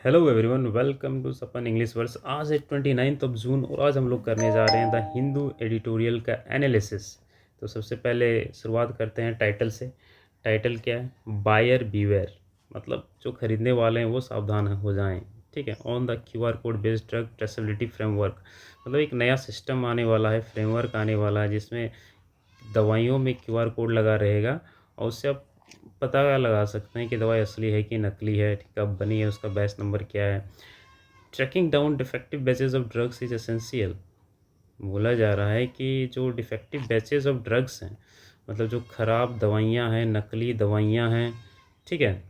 Hello everyone, welcome to Sapan English verse. आज है 29 जून और आज हम लोग करने जा रहे हैं द हिंदू एडिटोरियल का एनालिसिस। तो सबसे पहले शुरुआत करते हैं टाइटल से। टाइटल क्या है? बायर बीवेयर, मतलब जो खरीदने वाले हैं वो सावधान हो जाएं। ठीक है। On the QR code based drug traceability framework, मतलब एक नया सिस्टम आने वाला है, फ्रेमवर्क आने वाला है जिसमें दवाइयों में क्यूआर कोड लगा रहेगा और उससे आप पता लगा सकते हैं कि दवाई असली है कि नकली है, कब बनी है, उसका बैच नंबर क्या है। Tracking down defective batches of drugs is essential. बोला जा रहा है कि जो डिफेक्टिव बैचेज ऑफ ड्रग्स हैं, मतलब जो ख़राब दवाइयाँ हैं, नकली दवाइयाँ हैं, ठीक है,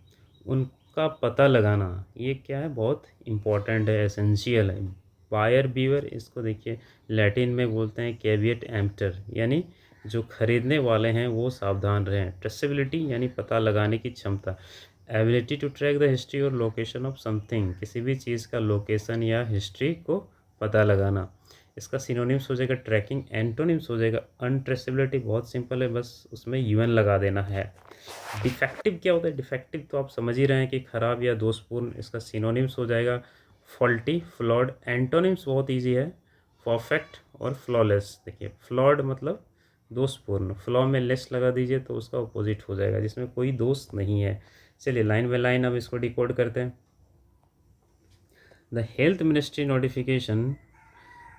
उनका पता लगाना ये क्या है, बहुत इम्पॉर्टेंट है, एसेंशियल है। बायर बीवर, इसको देखिए लैटिन में बोलते हैं कैविएट एम्प्टर, यानी जो खरीदने वाले हैं वो सावधान रहें। ट्रेसेबिलिटी यानी पता लगाने की क्षमता। Ability to track the history और लोकेशन ऑफ समथिंग, किसी भी चीज़ का लोकेशन या हिस्ट्री को पता लगाना। इसका सिनोनिम्स हो जाएगा ट्रैकिंग, एंटोनिम्स हो जाएगा अनट्रेसेबिलिटी। बहुत सिंपल है, बस उसमें यूएन लगा देना है। डिफेक्टिव क्या होता है? डिफेक्टिव तो आप समझ ही रहे हैं कि खराब या दोषपूर्ण। इसका सिनोनिम्स हो जाएगा फॉल्टी, फ्लॉड। एंटोनिम्स बहुत इजी है, परफेक्ट और फ्लॉलेस। देखिए फ्लॉड मतलब दोषपूर्ण, फ्लॉ में लेस लगा दीजिए तो उसका अपोजिट हो जाएगा, जिसमें कोई दोष नहीं है। चलिए लाइन बाय लाइन अब इसको डिकोड करते हैं। The health ministry notification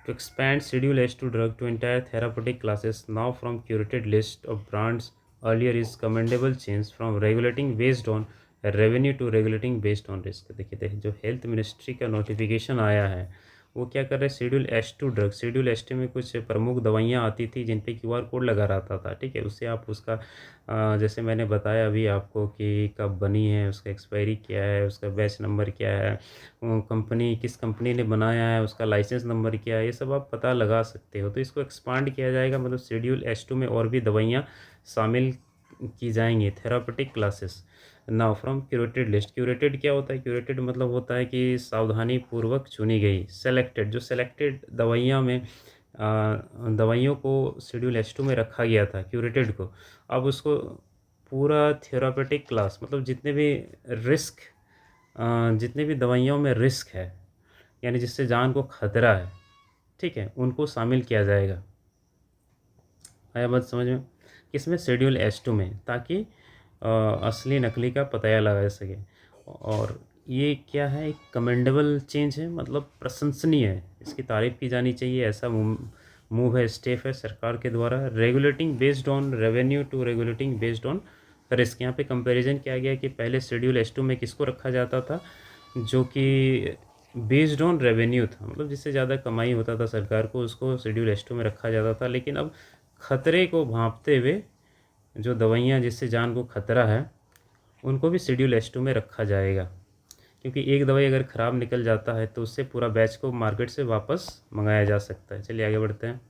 to expand Schedule H2 drug to entire therapeutic classes now from curated list of brands earlier is commendable change from regulating based on revenue to regulating based on risk। देखिए जो health ministry का notification आया है वो क्या कर रहे हैं? Schedule H2 drug, schedule H2 में कुछ प्रमुख दवाइयाँ आती थी जिन पे क्यूआर कोड लगा रहता था। ठीक है, उससे आप उसका जैसे मैंने बताया अभी आपको कि कब बनी है, उसका एक्सपायरी क्या है, उसका बैच नंबर क्या है, कंपनी किस कंपनी ने बनाया है, उसका लाइसेंस नंबर क्या है, ये सब आप पता लगा सकते हो। तो इसको एक्सपांड किया जाएगा, मतलब शेड्यूल H2 में और भी दवाइयाँ शामिल की जाएंगी। Therapeutic classes now from curated list. Curated क्या होता है? क्यूरेटेड मतलब होता है कि सावधानी पूर्वक चुनी गई, सेलेक्टेड। जो सेलेक्टेड दवाइयाँ में दवाइयों को शेड्यूल H2 में रखा गया था, क्यूरेटेड को, अब उसको पूरा थेरापेटिक क्लास, मतलब जितने भी दवाइयों में रिस्क है, यानी जिससे जान को खतरा है, ठीक है, उनको शामिल किया जाएगा। आया बात समझ में? किसमें? शेड्यूल H2 में, ताकि असली नकली का पता लगा सके। और ये क्या है? एक कमेंडेबल चेंज है, मतलब प्रशंसनीय है, इसकी तारीफ़ की जानी चाहिए। ऐसा मूव है, स्टेप है सरकार के द्वारा। Regulating based on revenue to regulating based on risk. यहाँ पे कंपैरिजन किया गया कि पहले शेड्यूल H2 में किसको रखा जाता था? जो कि बेस्ड ऑन रेवेन्यू था, मतलब जिससे ज़्यादा कमाई होता था सरकार को, उसको शेड्यूल H2 में रखा जाता था। लेकिन अब खतरे को भांपते हुए जो दवाइयाँ जिससे जान को खतरा है उनको भी शेड्यूल H2 में रखा जाएगा, क्योंकि एक दवाई अगर ख़राब निकल जाता है तो उससे पूरा बैच को मार्केट से वापस मंगाया जा सकता है। चलिए आगे बढ़ते हैं।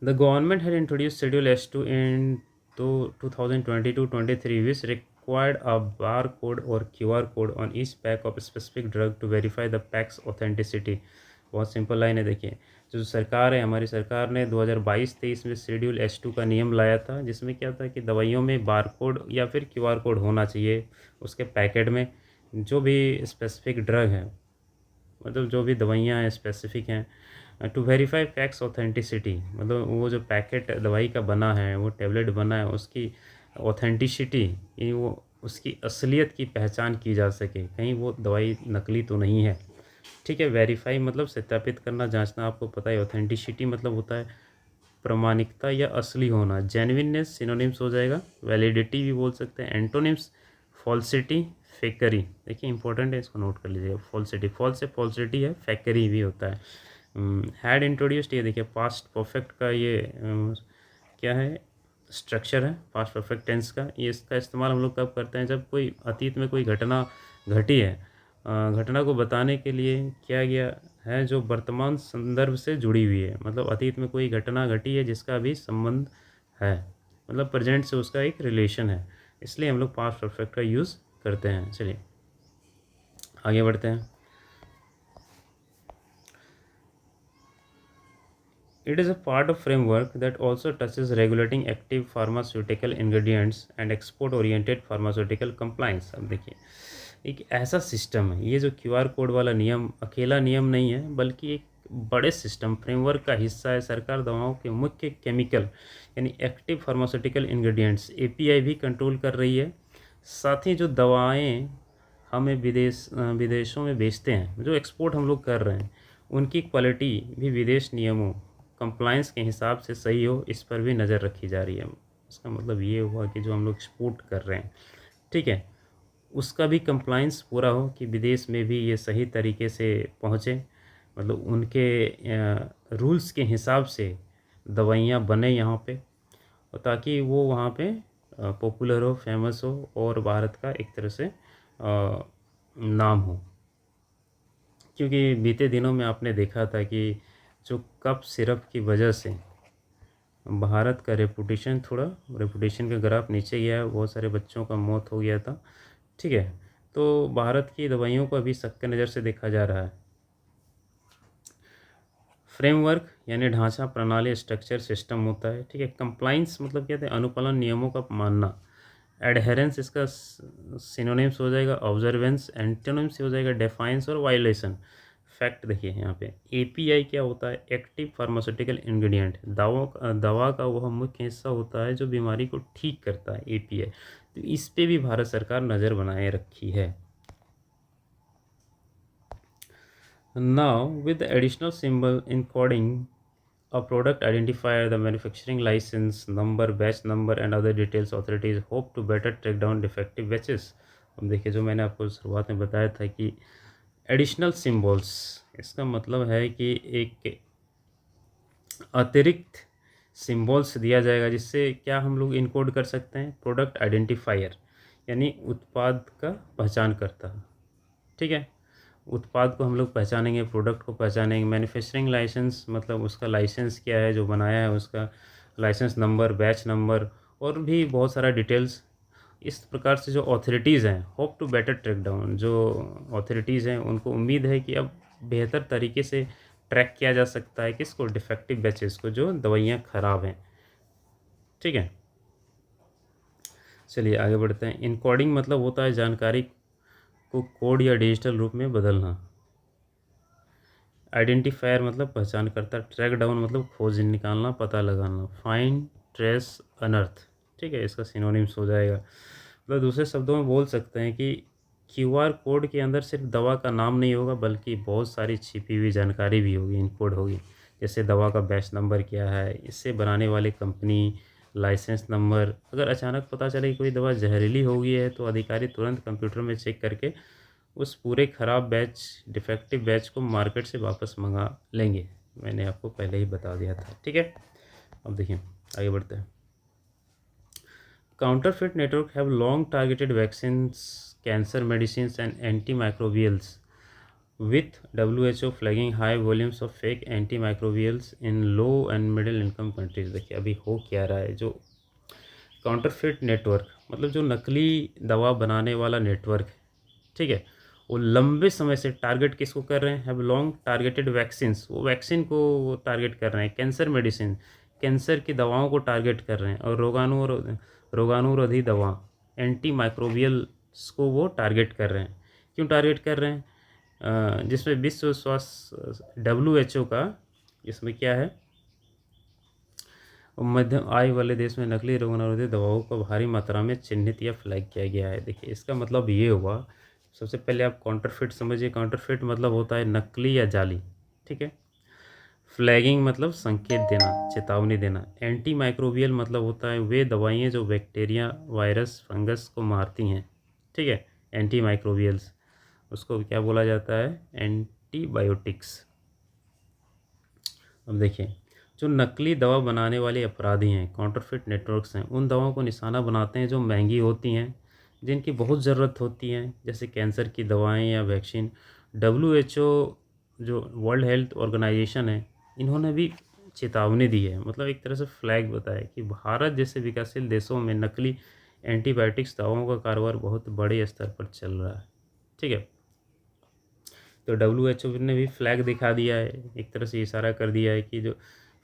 The government had introduce schedule H2 in 2022-23 which required a barcode or QR code on each pack of a specific drug to verify the pack's authenticity। बहुत सिंपल लाइन है, देखिए जो सरकार है, हमारी सरकार ने 2022-23 में शेड्यूल H2 का नियम लाया था, जिसमें क्या था कि दवाइयों में बारकोड या फिर क्यूआर कोड होना चाहिए उसके पैकेट में। जो भी स्पेसिफिक ड्रग है, मतलब जो भी दवाइयाँ हैं स्पेसिफिक हैं, टू वेरीफाई पैक्स ऑथेंटिसिटी, मतलब वो जो पैकेट दवाई का बना है, वो टेबलेट बना है, उसकी ऑथेंटिसिटी, यानी वो उसकी असलियत की पहचान की जा सके, कहीं वो दवाई नकली तो नहीं है। ठीक है, वेरीफाई मतलब सत्यापित करना, जांचना, आपको पता है। ऑथेंटिसिटी मतलब होता है प्रामाणिकता या असली होना। जेन्युइननेस सिनोनिम्स हो जाएगा, वैलिडिटी भी बोल सकते हैं। Antonyms falsity, fakery. देखिए इंपॉर्टेंट है, इसको नोट कर लीजिएगा। फॉल्सिटी, फॉल्स से फॉल्सिटी है, फेकरी भी होता है। हैड इंट्रोड्यूस्ड, ये देखिए पास्ट परफेक्ट का ये क्या है? स्ट्रक्चर है पास्ट परफेक्ट टेंस का। ये इसका इस्तेमाल हम लोग कब करते हैं? जब कोई अतीत में कोई घटना घटी है, घटना को बताने के लिए किया गया है जो वर्तमान संदर्भ से जुड़ी हुई है, मतलब अतीत में कोई घटना घटी है जिसका भी संबंध है, मतलब प्रेजेंट से उसका एक रिलेशन है, इसलिए हम लोग पास्ट परफेक्ट का यूज़ करते हैं। चलिए आगे बढ़ते हैं। It is a part of framework that also touches regulating active pharmaceutical ingredients and export oriented pharmaceutical compliance। अब देखिए एक ऐसा सिस्टम है, ये जो क्यूआर कोड वाला नियम अकेला नियम नहीं है, बल्कि एक बड़े सिस्टम फ्रेमवर्क का हिस्सा है। सरकार दवाओं के मुख्य केमिकल यानी एक्टिव फार्मास्यूटिकल इंग्रेडिएंट्स एपीआई भी कंट्रोल कर रही है। साथ ही जो दवाएं हमें विदेशों में बेचते हैं, जो एक्सपोर्ट हम लोग कर रहे हैं, उनकी क्वालिटी भी विदेश नियमों कंप्लायंस के हिसाब से सही हो, इस पर भी नज़र रखी जा रही है। इसका मतलब ये हुआ कि जो हम लोग एक्सपोर्ट कर रहे हैं, ठीक है, उसका भी कंप्लायंस पूरा हो कि विदेश में भी ये सही तरीके से पहुँचे, मतलब उनके रूल्स के हिसाब से दवाइयाँ बने यहाँ पे, और ताकि वो वहाँ पे पॉपुलर हो, फेमस हो, और भारत का एक तरह से नाम हो। क्योंकि बीते दिनों में आपने देखा था कि जो कफ सिरप की वजह से भारत का रेपुटेशन का ग्राफ नीचे गया है, बहुत सारे बच्चों का मौत हो गया था, ठीक है। तो भारत की दवाइयों को अभी शक की नज़र से देखा जा रहा है। फ्रेमवर्क यानी ढांचा, प्रणाली, स्ट्रक्चर, सिस्टम होता है, ठीक है। कंप्लाइंस मतलब क्या है, अनुपालन, नियमों का मानना। एडहेरेंस इसका सिनोनिम्स हो जाएगा ऑब्जर्वेंस, एंटोनिम्स हो जाएगा डेफाइंस और वायलेशन। फैक्ट देखिए यहाँ पे, एपीआई क्या होता है, एक्टिव फार्मास्यूटिकल इंग्रेडिएंट, दवा का वह मुख्य हिस्सा होता है जो बीमारी को ठीक करता है, एपीआई। तो इस पे भी भारत सरकार नज़र बनाए रखी है। Now, with the additional symbol encoding a product identifier, the manufacturing license number, batch number and other details, authorities hope to better track down defective batches. अब देखिए, जो मैंने आपको शुरुआत में बताया था कि एडिशनल सिम्बल्स, इसका मतलब है कि एक अतिरिक्त सिम्बल्स दिया जाएगा, जिससे क्या हम लोग इनकोड कर सकते हैं, प्रोडक्ट आइडेंटिफायर यानी उत्पाद का पहचान करता, ठीक है। उत्पाद को हम लोग पहचानेंगे, प्रोडक्ट को पहचानेंगे। मैन्युफैक्चरिंग लाइसेंस मतलब उसका लाइसेंस क्या है, जो बनाया है उसका लाइसेंस नंबर, बैच नंबर, और भी बहुत सारा डिटेल्स। इस प्रकार से जो अथॉरिटीज़ हैं, hope to better track down, जो अथॉरिटीज़ हैं उनको उम्मीद है कि अब बेहतर तरीके से ट्रैक किया जा सकता है किसको, डिफेक्टिव बैचेस को, जो दवाइयाँ ख़राब हैं, ठीक है। चलिए आगे बढ़ते हैं। इनकोडिंग मतलब होता है जानकारी को कोड या डिजिटल रूप में बदलना। आइडेंटिफायर मतलब पहचान करता। ट्रैक डाउन मतलब खोज निकालना, पता लगाना। फाइंड, ट्रेस, अनर्थ, ठीक है, इसका सिनोनिम्स हो जाएगा। मतलब दूसरे शब्दों में बोल सकते हैं कि क्यूआर कोड के अंदर सिर्फ दवा का नाम नहीं होगा, बल्कि बहुत सारी छिपी हुई जानकारी भी होगी, इनकोड होगी। जैसे दवा का बैच नंबर क्या है, इससे बनाने वाली कंपनी, लाइसेंस नंबर। अगर अचानक पता चले कि कोई दवा जहरीली हो गई है, तो अधिकारी तुरंत कंप्यूटर में चेक करके उस पूरे ख़राब बैच, डिफेक्टिव बैच को मार्केट से वापस मंगा लेंगे। मैंने आपको पहले ही बता दिया था, ठीक है। अब देखिए आगे बढ़ते हैं। Counterfeit network have long targeted vaccines, cancer medicine and antimicrobials, with WHO flagging high volumes of fake antimicrobials in low and middle income countries। देखिए अभी हो क्या रहा है, जो काउंटरफिट नेटवर्क मतलब जो नकली दवा बनाने वाला नेटवर्क है, ठीक है, वो लंबे समय से टारगेट किसको कर रहे हैं, हैव लॉन्ग टारगेटेड वैक्सीन्स, वो वैक्सीन को वो टारगेट कर रहे हैं। कैंसर मेडिसिन, कैंसर की दवाओं को टारगेट कर रहे हैं। और रोगाणुरोधी दवा, एंटी माइक्रोबियल्स को वो टारगेट कर रहे हैं। क्यों टारगेट कर रहे हैं, जिसमें विश्व स्वास्थ्य WHO का, इसमें क्या है, मध्यम आय वाले देश में नकली रोगाणुरोधी दवाओं को भारी मात्रा में चिन्हित या फ्लैग किया गया है। देखिए इसका मतलब ये हुआ, सबसे पहले आप काउंटरफिट समझिए। काउंटरफिट मतलब होता है नकली या जाली, ठीक है। फ्लैगिंग मतलब संकेत देना, चेतावनी देना। एंटी माइक्रोबियल मतलब होता है वे दवाइयाँ जो बैक्टीरिया, वायरस, फंगस को मारती हैं, ठीक है। एंटी माइक्रोबियल्स, उसको क्या बोला जाता है, एंटीबायोटिक्स। अब देखिए, जो नकली दवा बनाने वाले अपराधी हैं, काउंटरफिट नेटवर्क्स हैं, उन दवाओं को निशाना बनाते हैं जो महंगी होती हैं, जिनकी बहुत ज़रूरत होती है, जैसे कैंसर की दवाएं या वैक्सीन। WHO जो वर्ल्ड हेल्थ ऑर्गेनाइजेशन है, इन्होंने भी चेतावनी दी है, मतलब एक तरह से फ्लैग बताया कि भारत जैसे विकासशील देशों में नकली एंटीबायोटिक्स दवाओं का कारोबार बहुत बड़े स्तर पर चल रहा है, ठीक है। तो WHO ने भी फ्लैग दिखा दिया है, एक तरह से इशारा कर दिया है कि जो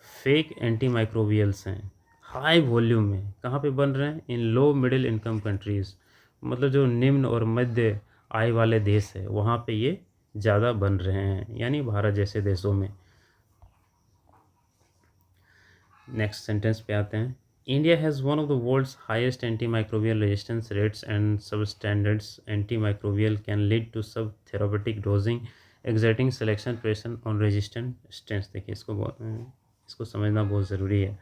फेक एंटी माइक्रोबियल्स हैं, हाई वॉल्यूम में कहाँ पे बन रहे हैं, इन लो मिडिल इनकम कंट्रीज़, मतलब जो निम्न और मध्य आय वाले देश है वहाँ पे ये ज़्यादा बन रहे हैं, यानी भारत जैसे देशों में। नेक्स्ट सेंटेंस पे आते हैं। India has one of the world's highest antimicrobial resistance rates and substandards antimicrobial can lead to subtherapeutic dosing exerting selection pressure on resistant strains. देखिए इसको समझना बहुत ज़रूरी है।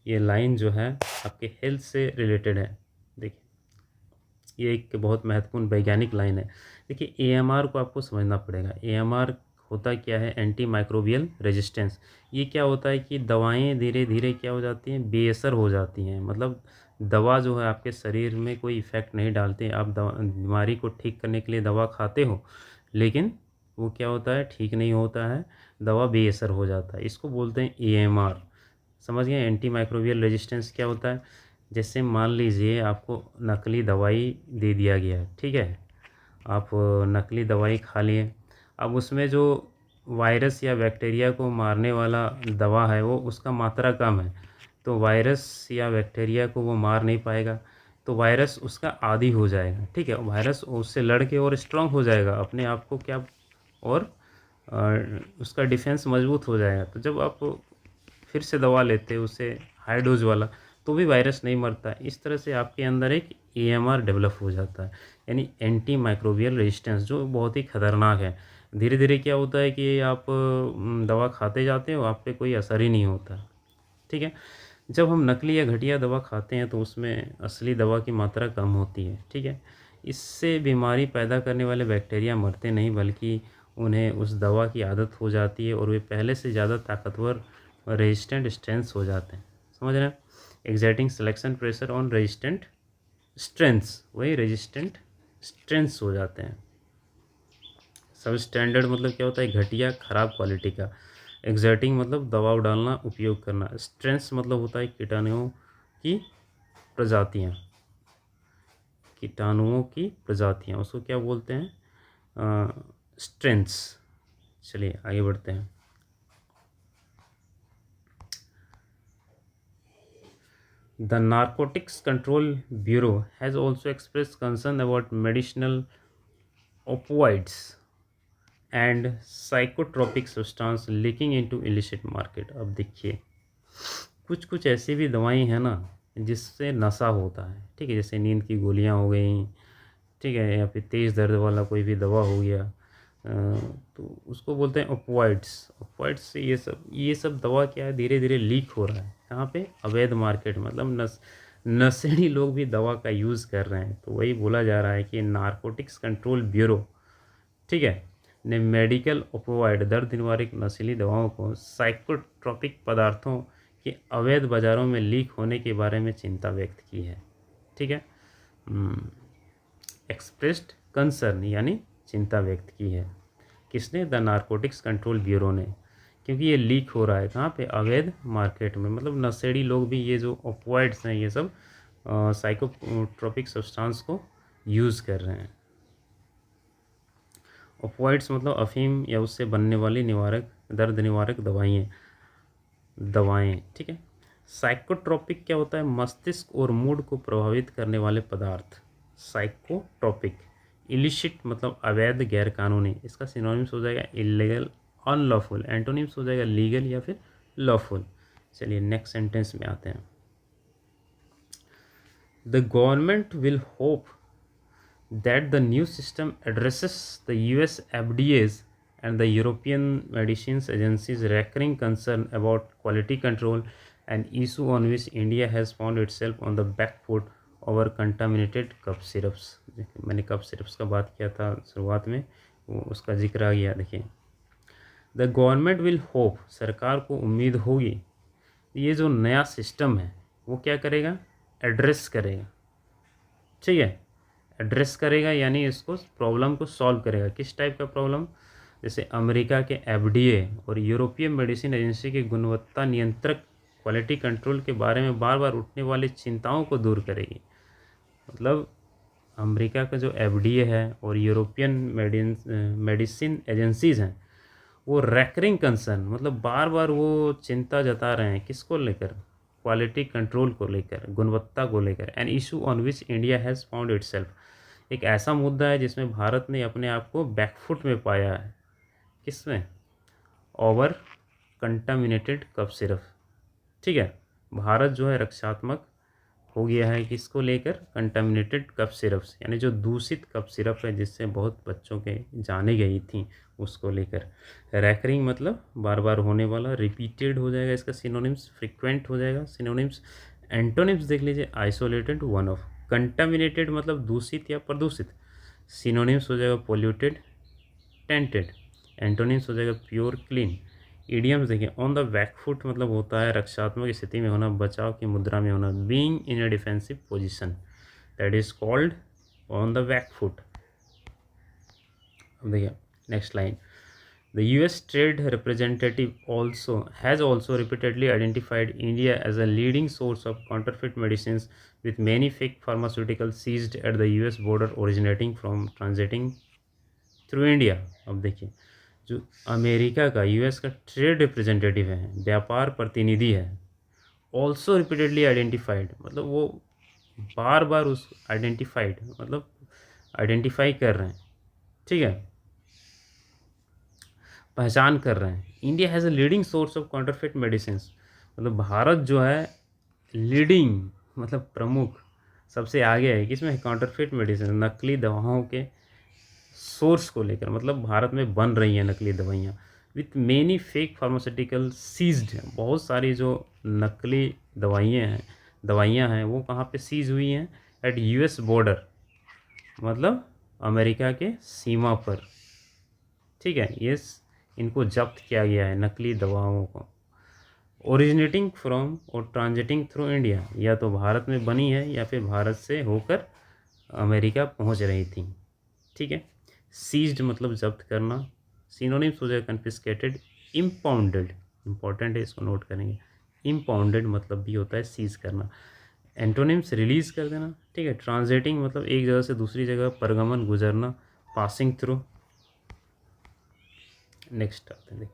ये लाइन जो है आपके हेल्थ से रिलेटेड है। देखिए ये एक बहुत महत्वपूर्ण वैज्ञानिक लाइन है। देखिए एएमआर को आपको समझना पड़ेगा। एएमआर होता क्या है? Anti microbial resistance. ये क्या होता है कि दवाएं धीरे धीरे क्या हो जाती हैं, बेअसर हो जाती हैं। मतलब दवा जो है आपके शरीर में कोई इफ़ेक्ट नहीं डालते। आप बीमारी को ठीक करने के लिए दवा खाते हो, लेकिन वो क्या होता है, ठीक नहीं होता है, दवा बेअसर हो जाता है। इसको बोलते हैं एएमआर। समझ गए? एंटी माइक्रोबियल रेजिस्टेंस क्या होता है? जैसे मान लीजिए आपको नकली दवाई दे दिया गया है, ठीक है, आप नकली दवाई खा लिए। अब उसमें जो वायरस या बैक्टीरिया को मारने वाला दवा है वो उसका मात्रा कम है, तो वायरस या बैक्टीरिया को वो मार नहीं पाएगा, तो वायरस उसका आदी हो जाएगा। ठीक है, वायरस उससे लड़ के और स्ट्रांग हो जाएगा अपने आप को क्या, और उसका डिफेंस मजबूत हो जाएगा। तो जब आप फिर से दवा लेते हैं उससे हाई डोज वाला, तो भी वायरस नहीं मरता। इस तरह से आपके अंदर एक एएमआर डेवलप हो जाता है, यानी एंटी माइक्रोबियल रेजिस्टेंस, जो बहुत ही खतरनाक है। धीरे धीरे क्या होता है कि आप दवा खाते जाते हो, आप पे कोई असर ही नहीं होता। ठीक है, जब हम नकली या घटिया दवा खाते हैं तो उसमें असली दवा की मात्रा कम होती है। ठीक है, इससे बीमारी पैदा करने वाले बैक्टीरिया मरते नहीं, बल्कि उन्हें उस दवा की आदत हो जाती है और वे पहले से ज़्यादा ताकतवर रेजिस्टेंट स्ट्रेंथ्स हो जाते हैं। समझ रहे हैं? Exerting selection pressure on resistant strengths, वही रेजिस्टेंट स्ट्रेंथ्स हो जाते हैं। सब स्टैंडर्ड मतलब क्या होता है? घटिया, खराब क्वालिटी का। एग्जर्टिंग मतलब दबाव डालना, उपयोग करना। स्ट्रेंथ्स मतलब होता है कीटाणुओं की प्रजातियाँ, कीटाणुओं की प्रजातियाँ, उसको क्या बोलते हैं? स्ट्रेंथ्स। चलिए आगे बढ़ते हैं। The Narcotics Control Bureau has also expressed concern about medicinal opioids and psychotropic substance leaking into illicit market। अब देखिए कुछ कुछ ऐसी भी दवाई हैं ना जिससे नशा होता है। ठीक है, जैसे नींद की गोलियां हो गई, ठीक है, या फिर तेज़ दर्द वाला कोई भी दवा हो गया, तो उसको बोलते हैं ओपिओइड्स। ओपिओइड्स से ये सब दवा क्या है, धीरे धीरे लीक हो रहा है। यहाँ पे अवैध मार्केट, मतलब नशेड़ी लोग भी दवा का यूज़ कर रहे हैं। तो वही बोला जा रहा है कि नारकोटिक्स कंट्रोल ब्यूरो, ठीक है, ने मेडिकल ओपिओइड, दर्द निवारक नशीली दवाओं को साइकोट्रोपिक पदार्थों के अवैध बाज़ारों में लीक होने के बारे में चिंता व्यक्त की है। ठीक है, एक्सप्रेस्ड कंसर्न यानी चिंता व्यक्त की है। किसने? द नारकोटिक्स कंट्रोल ब्यूरो ने, क्योंकि ये लीक हो रहा है कहाँ पे? अवैध मार्केट में। मतलब नशेड़ी लोग भी ये जो ओपिओइड्स हैं ये सब साइकोट्रोपिक सब्सटेंस को यूज़ कर रहे हैं। ओपिओइड्स मतलब अफीम या उससे बनने वाली निवारक, दर्द निवारक दवाएं। ठीक है, साइकोट्रोपिक क्या होता है? मस्तिष्क और मूड को प्रभावित करने वाले पदार्थ, साइकोट्रोपिक। इलिसिट मतलब अवैध, गैर कानूनी। इसका सिनोनिम्स हो जाएगा इलीगल, अनलॉफुल। एंटोनिम्स हो जाएगा लीगल या फिर लॉफुल। चलिए नेक्स्ट सेंटेंस में आते हैं। The government will hope that the new system addresses the US FDA's and the European Medicines Agency's recurring concern about quality control, an issue on which India has found itself on the back foot over contaminated cup syrups। मैंने cup syrups का बात किया था शुरुआत में, वो उसका जिक्र आ गया। देखिए, द गवर्नमेंट विल होप, सरकार को उम्मीद होगी, ये जो नया सिस्टम है वो क्या करेगा? एड्रेस करेगा। ठीक है, एड्रेस करेगा यानी इसको प्रॉब्लम को सॉल्व करेगा। किस टाइप का प्रॉब्लम? जैसे अमेरिका के एफडीए और यूरोपियन मेडिसिन एजेंसी के गुणवत्ता नियंत्रक क्वालिटी कंट्रोल के बारे में बार बार उठने वाली चिंताओं को दूर करेगी। मतलब अमेरिका का जो एफडीए है और यूरोपियन मेडिसिन एजेंसीज हैं, वो रेकरिंग कंसर्न मतलब बार बार वो चिंता जता रहे हैं। किसको लेकर? क्वालिटी कंट्रोल को लेकर, गुणवत्ता को लेकर। An issue on which India has found itself, एक ऐसा मुद्दा है जिसमें भारत ने अपने आप को बैकफुट में पाया है। किसमें? Over contaminated cough syrup. ठीक है, भारत जो है रक्षात्मक हो गया है किसको लेकर? कंटामिनेटेड कफ सिरप्स, यानी जो दूषित कफ सिरप है जिससे बहुत बच्चों के जाने गई थी, उसको लेकर। रैकरिंग मतलब बार बार होने वाला, रिपीटेड हो जाएगा इसका सिनोनिम्स, फ्रिक्वेंट हो जाएगा सिनोनिम्स। एंटोनिम्स देख लीजिए, आइसोलेटेड, वन ऑफ। कंटामिनेटेड मतलब दूषित या प्रदूषित, सिनोनिम्स हो जाएगा पोल्यूटेड, टेंटेड। एंटोनिम्स हो जाएगा प्योर, क्लीन। इडियम्स देखिए, ऑन द बैक फुट मतलब होता है रक्षात्मक स्थिति में होना, बचाव की मुद्रा में होना, being in a defensive position, that is called on the back foot. अब देखिए next line, the US trade representative also has also repeatedly identified India as a leading source of counterfeit medicine with many fake pharmaceuticals seized at the US border originating from transiting through India। अब देखिए, जो America का, US का trade representative है, व्यापार प्रतिनिधि है, also repeatedly identified मतलब वो बार बार उस आइडेंटिफाइड मतलब आइडेंटिफाई कर रहे हैं, ठीक है, पहचान कर रहे हैं। India has a leading source of counterfeit medicine, मतलब भारत जो है लीडिंग मतलब प्रमुख, सबसे आगे है किसमें? काउंटरफिट मेडिसिन, नकली दवाओं के सोर्स को लेकर, मतलब भारत में बन रही हैं नकली दवाइयाँ। With many fake pharmaceutical seized, बहुत सारी जो नकली दवाइयाँ हैं वो कहाँ पे सीज हुई हैं? एट यूएस बॉर्डर, मतलब अमेरिका के सीमा पर, ठीक है। ये इनको जब्त किया गया है नकली दवाओं को। ओरिजिनेटिंग फ्रॉम और ट्रांजिटिंग थ्रू इंडिया, या तो भारत में बनी है या फिर भारत से होकर अमेरिका पहुंच रही थी, ठीक है। सीज्ड मतलब जब्त करना, सिनोनिम्स हो जाए कन्फिस्केटेड, इम्पाउंडेड, इंपॉर्टेंट है इसको नोट करेंगे। इम्पाउंडेड मतलब भी होता है सीज करना। एंटोनिम्स रिलीज कर देना, ठीक है। ट्रांजिटिंग मतलब एक जगह से दूसरी जगह परगमन, गुजरना, पासिंग थ्रू। नेक्स्ट आते हैं,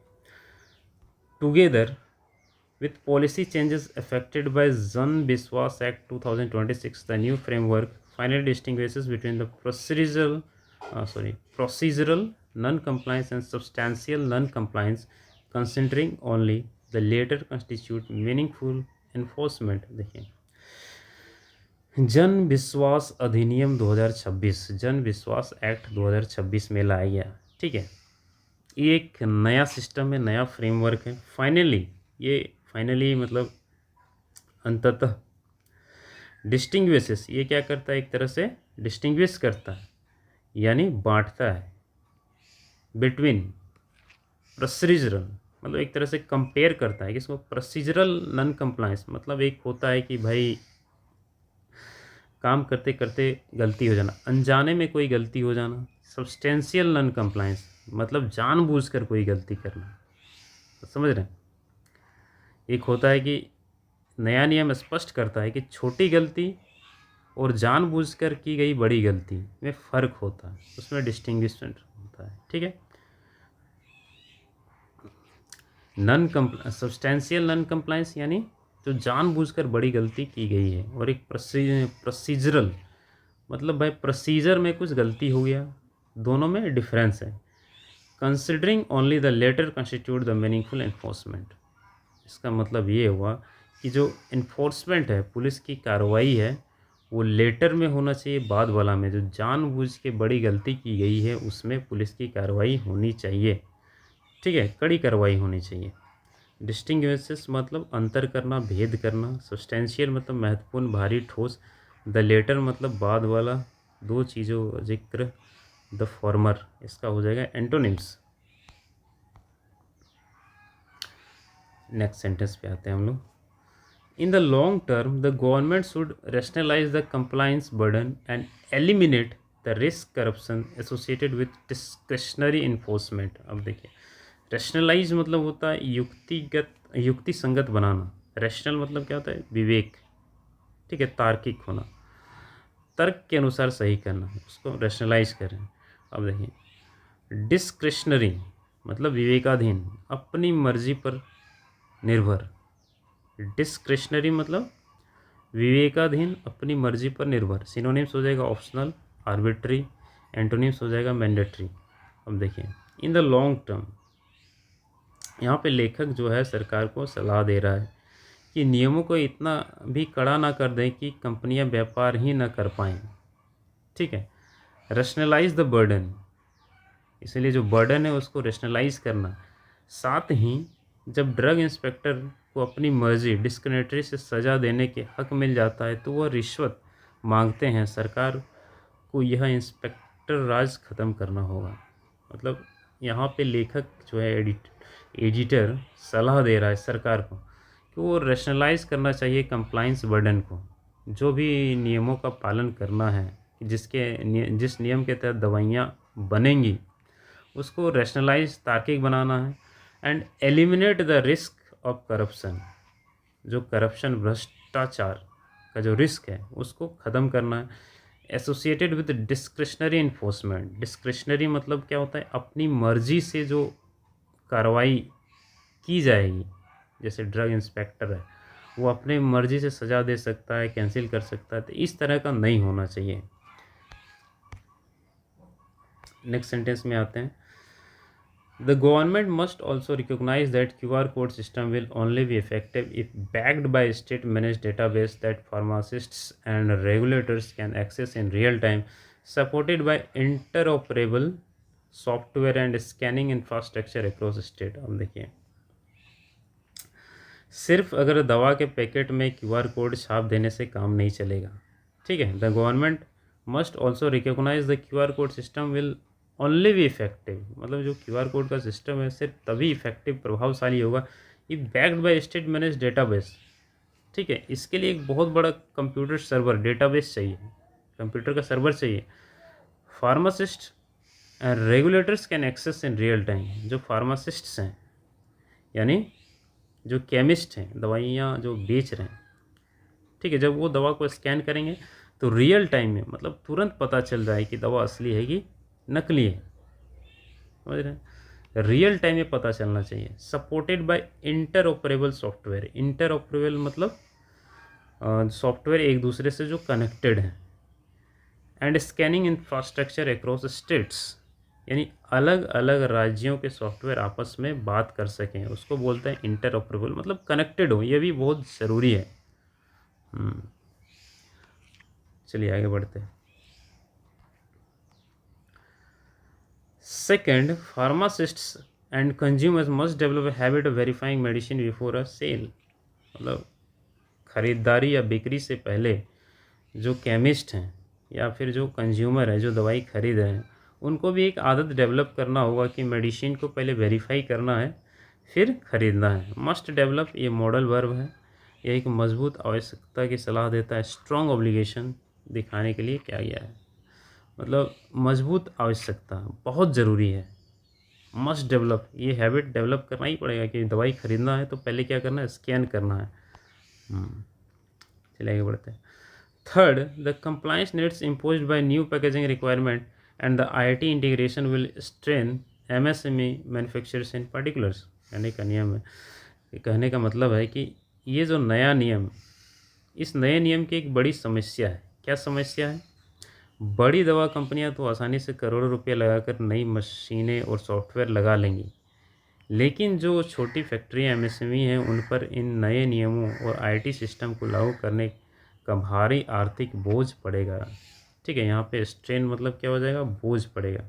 together with policy changes affected by Jan Biswas Act 2026, the new framework finally distinguishes between the procedural non-compliance and substantial non-compliance, considering only the latter constitute meaningful enforcement। देखिए, जन विश्वास अधिनियम 2026, जन विश्वास act 2026 में लाया गया, ठीक है। ये एक नया सिस्टम है, नया फ्रेमवर्क है। फाइनली मतलब अंततः डिस्टिंग्विशेस, ये क्या करता है? एक तरह से डिस्टिंग्विश करता है, यानी बांटता है बिटवीन प्रोसीजरल, मतलब एक तरह से कंपेयर करता है किसको? प्रोसीजरल नॉन कंप्लायंस, मतलब एक होता है कि भाई काम करते करते गलती हो जाना, अनजाने में कोई गलती हो जाना। सब्सटेंशियल नॉन कंप्लायंस मतलब जानबूझकर कोई गलती करना, तो समझ रहे हैं। एक होता है कि नया नियम स्पष्ट करता है कि छोटी गलती और जानबूझकर की गई बड़ी गलती में फ़र्क होता है, उसमें डिस्टिंग्विशमेंट होता है, ठीक है। सब्सटेंशियल नॉन कंप्लायंस यानी जो जानबूझकर बड़ी गलती की गई है, और एक प्रोसीजरल मतलब भाई प्रोसीजर में कुछ गलती हो गया, दोनों में डिफरेंस है। Considering only the letter constitute the meaningful enforcement, इसका मतलब ये हुआ कि जो इन्फोर्समेंट है, पुलिस की कार्रवाई है, वो लेटर में होना चाहिए, बाद वाला में। जो जानबूझ के बड़ी गलती की गई है उसमें पुलिस की कार्रवाई होनी चाहिए, ठीक है, कड़ी कार्रवाई होनी चाहिए। डिस्टिंग्विशेस मतलब अंतर करना, भेद करना। सब्सटेंशियल मतलब महत्वपूर्ण, भारी, ठोस। द लेटर मतलब बाद वाला, दो चीज़ों का जिक्र। द फॉर्मर, इसका हो जाएगा एंटोनिम्स। नेक्स्ट सेंटेंस पे आते हैं हम लोग। In the long term, the government should rationalize the compliance burden and eliminate the risk corruption associated with discretionary enforcement। अब देखिए, रैशनलाइज मतलब होता है युक्ति संगत बनाना। रैशनल मतलब क्या होता है? विवेक, ठीक है, तार्किक होना, तर्क के अनुसार सही करना, उसको रैशनलाइज करें। अब देखिए, डिस्क्रिशनरी मतलब विवेकाधीन, अपनी मर्जी पर निर्भर। डिस्क्रिशनरी मतलब विवेकाधीन, अपनी मर्जी पर निर्भर। सिनोनिम्स हो जाएगा ऑप्शनल, आर्बिट्री, एंटोनिम्स हो जाएगा मैंडेटरी। अब देखिए इन द लॉन्ग टर्म, यहाँ पे लेखक जो है सरकार को सलाह दे रहा है कि नियमों को इतना भी कड़ा ना कर दें कि कंपनियां व्यापार ही ना कर पाएँ। ठीक है, रैशनलाइज द बर्डन, इसलिए जो बर्डन है उसको रैशनलाइज करना। साथ ही जब ड्रग इंस्पेक्टर को अपनी मर्जी डिस्क्रिमिनेटरी से सज़ा देने के हक मिल जाता है तो वह रिश्वत मांगते हैं। सरकार को यह इंस्पेक्टर राज ख़त्म करना होगा। मतलब यहाँ पे लेखक जो है एडिटर सलाह दे रहा है सरकार को कि वो रैशनलाइज करना चाहिए कंप्लाइंस बर्डन को। जो भी नियमों का पालन करना है, जिस नियम के तहत दवाइयाँ बनेंगी उसको रैशनलाइज तार्किक बनाना है। And eliminate the risk of corruption, जो करप्शन भ्रष्टाचार का जो रिस्क है उसको ख़त्म करना है। Associated with discretionary enforcement, discretionary मतलब क्या होता है, अपनी मर्जी से जो कार्रवाई की जाएगी। जैसे ड्रग इंस्पेक्टर है वो अपने मर्जी से सज़ा दे सकता है, कैंसिल कर सकता है, तो इस तरह का नहीं होना चाहिए। नेक्स्ट सेंटेंस में आते हैं, The government must also recognize that QR code system will only be effective if backed by a state-managed database that pharmacists and regulators can access in real time, supported by interoperable software and scanning infrastructure across state। अब देखिए सिर्फ अगर दवा के packet में QR code छाप देने से काम नहीं चलेगा। ठीक है, the government must also recognise the QR code system will only be effective, मतलब जो QR कोड का सिस्टम है सिर्फ तभी इफेक्टिव प्रभावशाली होगा ये backed by state manage database. ठीक है, इसके लिए एक बहुत बड़ा कंप्यूटर सर्वर डेटाबेस चाहिए, कंप्यूटर का सर्वर चाहिए। Pharmacist and regulators can access in real time, जो फार्मासिस्ट्स हैं यानी जो केमिस्ट हैं दवाइयाँ जो बेच रहे हैं, ठीक है, जब वो दवा को स्कैन करेंगे तो रियल टाइम में मतलब तुरंत पता चल रहा है कि दवा असली है कि नकली है, समझ रहे हैं, रियल टाइम में पता चलना चाहिए। Supported by interoperable software, interoperable मतलब सॉफ्टवेयर एक दूसरे से जो कनेक्टेड हैं। And scanning infrastructure across states, यानी अलग अलग राज्यों के सॉफ्टवेयर आपस में बात कर सकें, उसको बोलते हैं इंटरऑपरेबल, मतलब कनेक्टेड हो, ये भी बहुत ज़रूरी है। चलिए आगे बढ़ते हैं। Second, pharmacists and consumers must develop a habit of verifying medicine before a sale, मतलब ख़रीदारी या बिक्री से पहले जो केमिस्ट हैं या फिर जो कंज्यूमर है जो दवाई खरीद रहे हैं उनको भी एक आदत डेवलप करना होगा कि मेडिसिन को पहले वेरीफाई करना है फिर ख़रीदना है। मस्ट डेवलप ये मॉडल वर्ब है, यह एक मजबूत आवश्यकता की सलाह देता है। स्ट्रॉन्ग ऑब्लिगेशन दिखाने के लिए क्या गया है, मतलब मजबूत आवश्यकता बहुत ज़रूरी है। मस्ट डेवलप, ये हैबिट डेवलप करना ही पड़ेगा कि दवाई ख़रीदना है तो पहले क्या करना है, स्कैन करना है। चलिए आगे बढ़ते हैं। Third, the compliance needs imposed by new packaging requirement and the IIT integration will strain MSME manufacturers in particulars. कहने का नियम है, कहने का मतलब है कि ये जो नया नियम, इस नए नियम की एक बड़ी समस्या है। क्या समस्या है? बड़ी दवा कंपनियां तो आसानी से करोड़ों रुपये लगाकर नई मशीनें और सॉफ्टवेयर लगा लेंगी, लेकिन जो छोटी फैक्ट्रियां MSME हैं उन पर इन नए नियमों और IT सिस्टम को लागू करने का भारी आर्थिक बोझ पड़ेगा। ठीक है, यहाँ पे स्ट्रेन मतलब क्या हो जाएगा, बोझ पड़ेगा।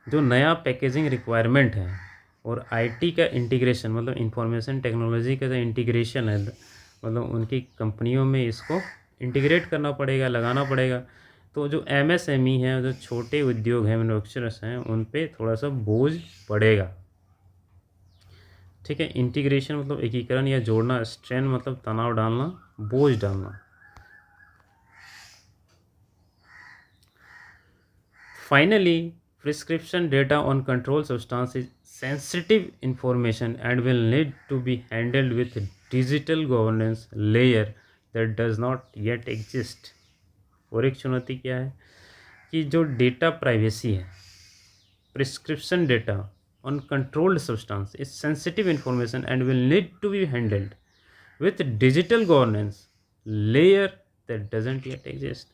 जो नया पैकेजिंग रिक्वायरमेंट है और IT का इंटीग्रेशन मतलब इंफॉर्मेशन टेक्नोलॉजी का जो इंटीग्रेशन है, मतलब उनकी कंपनियों में इसको इंटीग्रेट करना पड़ेगा, लगाना पड़ेगा। तो जो MSME हैं, जो छोटे उद्योग हैं, मैन्युफैक्चरर्स हैं, उन पे थोड़ा सा बोझ पड़ेगा। ठीक है, इंटीग्रेशन मतलब एकीकरण या जोड़ना, स्ट्रेन मतलब तनाव डालना, बोझ डालना। Finally, prescription data on controlled substance is sensitive information and will need to be handled with a digital governance layer that does not yet exist। और एक चुनौती क्या है कि जो डेटा प्राइवेसी है, prescription data on controlled substance is sensitive information and will need to be handled with digital governance layer that doesn't yet exist।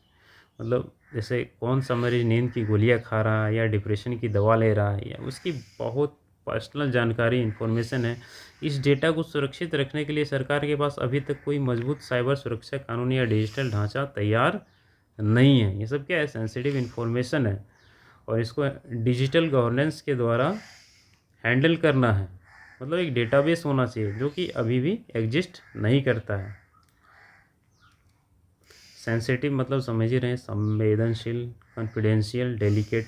मतलब जैसे कौन सा मरीज नींद की गोलियां खा रहा है या डिप्रेशन की दवा ले रहा है, या उसकी बहुत पर्सनल जानकारी इन्फॉर्मेशन है। इस डेटा को सुरक्षित रखने के लिए सरकार के पास अभी तक कोई मजबूत साइबर सुरक्षा कानून या डिजिटल ढांचा तैयार नहीं है। ये सब क्या है, सेंसिटिव इन्फॉर्मेशन है और इसको डिजिटल गवर्नेंस के द्वारा हैंडल करना है। मतलब एक डेटाबेस होना चाहिए जो कि अभी भी एग्जिस्ट नहीं करता है। सेंसिटिव मतलब समझ ही रहे हैं, संवेदनशील, confidential, delicate.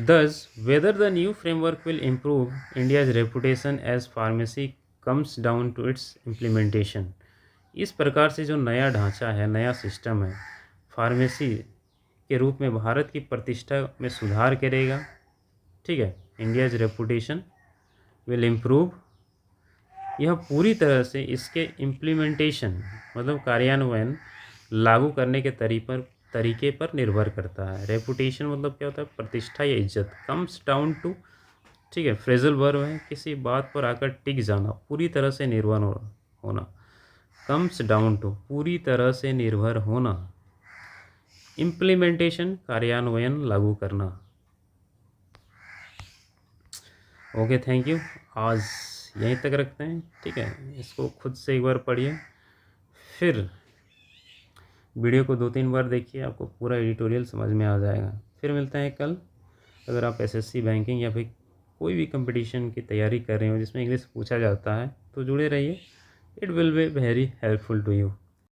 Thus, whether the new framework will improve India's reputation as pharmacy comes down to its implementation. इस प्रकार से जो नया ढांचा है, नया सिस्टम है, फार्मेसी के रूप में भारत की प्रतिष्ठा में सुधार करेगा। ठीक है, इंडियाज रेपुटेशन विल इम्प्रूव। यह पूरी तरह से इसके इम्प्लीमेंटेशन मतलब कार्यान्वयन, लागू करने के तरीके पर निर्भर करता है। रेपुटेशन मतलब क्या होता है, प्रतिष्ठा या इज्जत। कम्स डाउन टू, ठीक है, फ्रेजल वर्ब है, किसी बात पर आकर टिक जाना, पूरी तरह से निर्भर होना। कम्स डाउन टू, पूरी तरह से निर्भर होना। इम्प्लीमेंटेशन, कार्यान्वयन, लागू करना। Okay, thank you. आज यहीं तक रखते हैं। ठीक है, इसको खुद से एक बार पढ़िए, फिर वीडियो को 2-3 बार देखिए, आपको पूरा एडिटोरियल समझ में आ जाएगा। फिर मिलते हैं कल। अगर आप एसएससी, बैंकिंग या फिर कोई भी कंपटीशन की तैयारी कर रहे हो जिसमें इंग्लिश पूछा जाता है तो जुड़े रहिए। It will be very helpful to you.